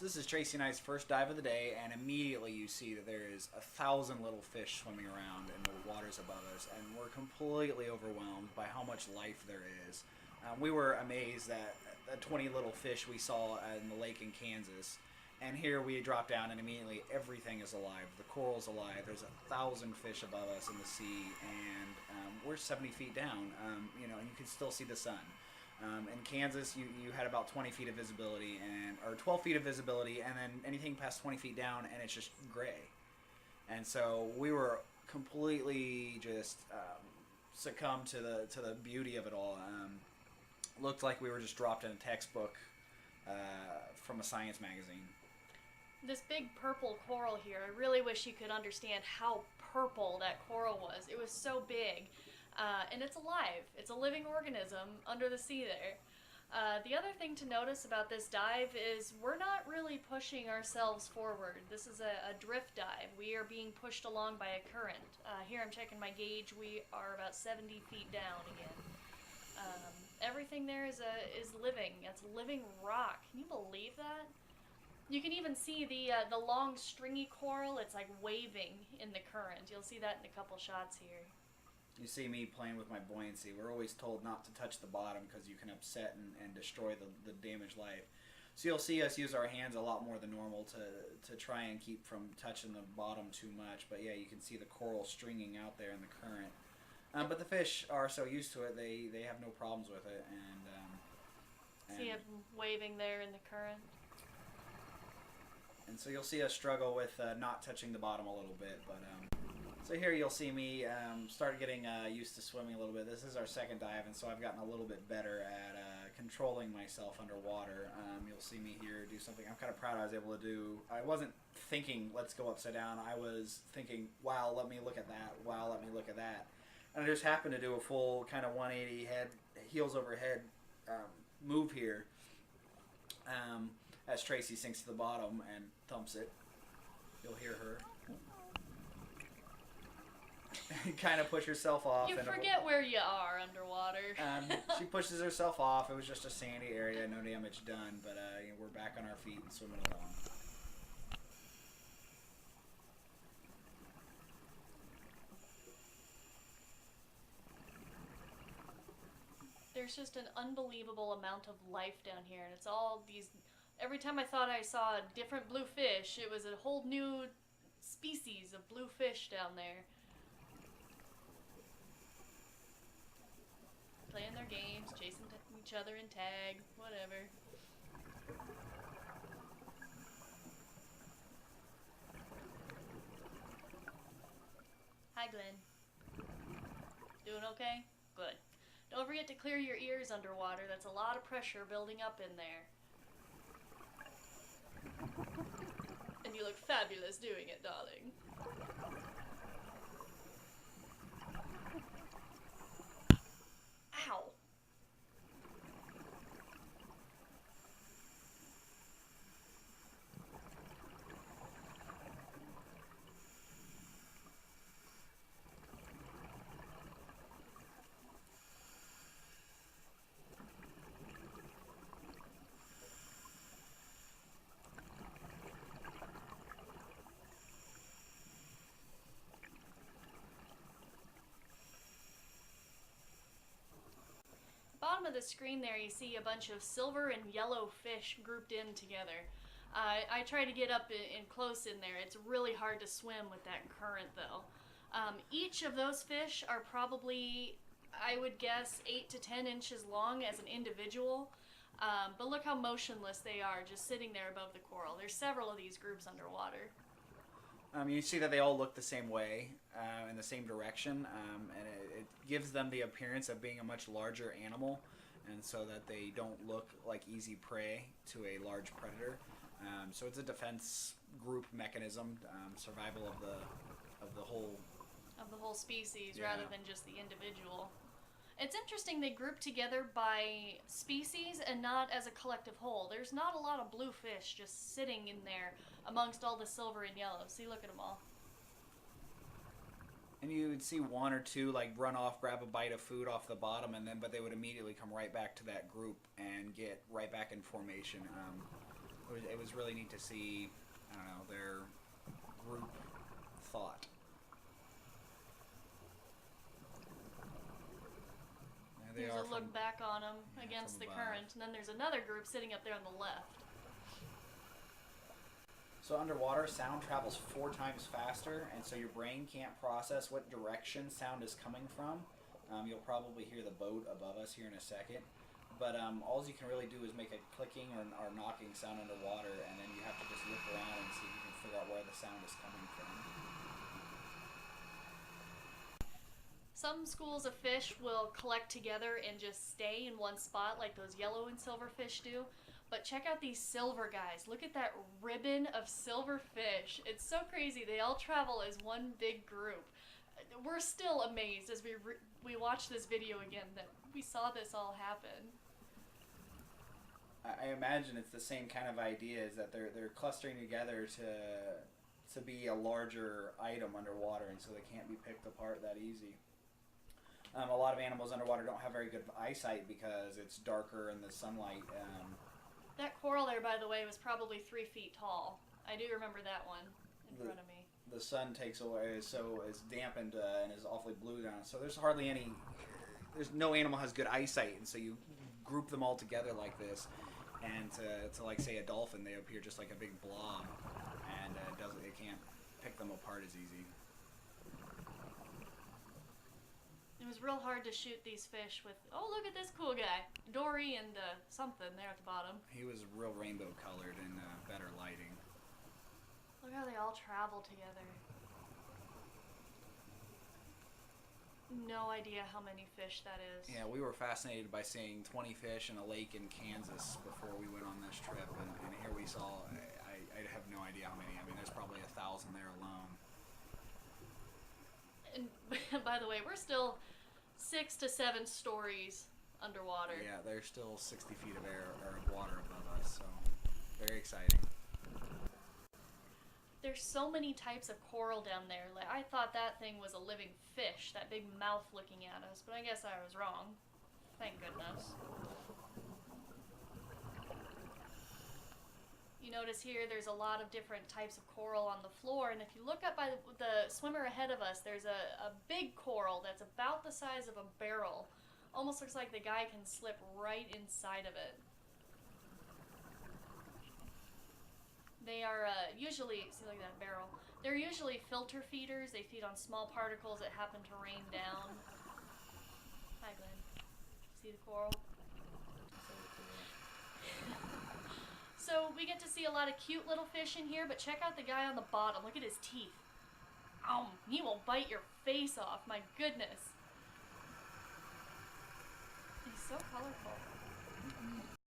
So this is Tracy and I's first dive of the day, and immediately you see that there is 1,000 little fish swimming around in the waters above us, and we're completely overwhelmed by how much life there is. We were amazed at the 20 little fish we saw in the lake in Kansas, and here we drop down and immediately everything is alive. The coral's alive. There's 1,000 fish above us in the sea, and we're 70 feet down. And you can still see the sun. In Kansas, you had about 20 feet of visibility, or 12 feet of visibility, and then anything past 20 feet down, and it's just gray. And so we were completely just succumbed to the beauty of it all. Looked like we were just dropped in a textbook from a science magazine. This big purple coral here, I really wish you could understand how purple that coral was. It was so big. And it's alive. It's a living organism under the sea there. The other thing to notice about this dive is we're not really pushing ourselves forward. This is a drift dive. We are being pushed along by a current. Here I'm checking my gauge. We are about 70 feet down again. Everything there is living. It's living rock. Can you believe that? You can even see the long stringy coral. It's like waving in the current. You'll see that in a couple shots here. You see me playing with my buoyancy. We're always told not to touch the bottom because you can upset and destroy the damaged life. So you'll see us use our hands a lot more than normal to try and keep from touching the bottom too much. But yeah, you can see the coral stringing out there in the current. But the fish are so used to it, they have no problems with it. And see it waving there in the current. And so you'll see us struggle with not touching the bottom a little bit, but so here you'll see me start getting used to swimming a little bit. This is our second dive, and so I've gotten a little bit better at controlling myself underwater. You'll see me here do something I'm kind of proud I was able to do. I wasn't thinking, let's go upside down. I was thinking, wow, let me look at that. Wow, let me look at that. And I just happened to do a full kind of 180 heels over head move here as Tracy sinks to the bottom and thumps it. You'll hear her. Kind of push herself off. You forget where you are underwater. She pushes herself off. It was just a sandy area, no damage done, but we're back on our feet and swimming along. There's just an unbelievable amount of life down here, and it's all these... Every time I thought I saw a different blue fish, it was a whole new species of blue fish down there. Playing their games, chasing each other in tag, whatever. Hi, Glenn. Doing okay? Good. Don't forget to clear your ears underwater. That's a lot of pressure building up in there. And you look fabulous doing it, darling. Ow! Bottom of the screen there you see a bunch of silver and yellow fish grouped in together. I try to get up in close in there. It's really hard to swim with that current though. Each of those fish are probably, I would guess, 8 to 10 inches long as an individual. But look how motionless they are just sitting there above the coral. There's several of these groups underwater. You see that they all look the same way, in the same direction, and it gives them the appearance of being a much larger animal, and so that they don't look like easy prey to a large predator. So it's a defense group mechanism, survival of the whole species, yeah, rather than just the individual. It's interesting they group together by species and not as a collective whole. There's not a lot of blue fish just sitting in there amongst all the silver and yellow. See, look at them all. And you would see one or two like run off, grab a bite of food off the bottom, but they would immediately come right back to that group and get right back in formation. it was really neat to see, I don't know, their group thought. There they There's are a look back on them yeah, against from the above. current, and then there's another group sitting up there on the left. So underwater, sound travels 4 times faster, and so your brain can't process what direction sound is coming from. You'll probably hear the boat above us here in a second. But all you can really do is make a clicking or knocking sound underwater, and then you have to just look around and see if you can figure out where the sound is coming from. Some schools of fish will collect together and just stay in one spot like those yellow and silver fish do. But check out these silver guys. Look at that ribbon of silver fish. It's so crazy. They all travel as one big group. We're still amazed as we watch this video again that we saw this all happen. I imagine it's the same kind of idea, is that they're clustering together to be a larger item underwater, and so they can't be picked apart that easy. A lot of animals underwater don't have very good eyesight because it's darker in the sunlight. That coral there, by the way, was probably 3 feet tall. I do remember that one in front of me. The sun takes away, so is dampened and is awfully blue down. So there's hardly any. There's no animal has good eyesight, and so you group them all together like this, and to like say a dolphin, they appear just like a big blob, and it can't pick them apart as easy. It was real hard to shoot these fish with, oh, look at this cool guy. Dory and something there at the bottom. He was real rainbow colored and better lighting. Look how they all travel together. No idea how many fish that is. Yeah, we were fascinated by seeing 20 fish in a lake in Kansas before we went on this trip, and here we saw, I have no idea how many. I mean, there's probably 1,000 there alone. And by the way, we're still 6 to 7 stories underwater. Yeah, there's still 60 feet of air or of water above us, so very exciting. There's so many types of coral down there. Like, I thought that thing was a living fish, that big mouth looking at us, but I guess I was wrong. Thank goodness. You notice here there's a lot of different types of coral on the floor, and if you look up by the swimmer ahead of us, there's a big coral that's about the size of a barrel. Almost looks like the guy can slip right inside of it. They are usually, see, look at that barrel. They're usually filter feeders. They feed on small particles that happen to rain down. Hi, Glenn. See the coral? So we get to see a lot of cute little fish in here, but check out the guy on the bottom. Look at his teeth. He will bite your face off. My goodness. He's so colorful.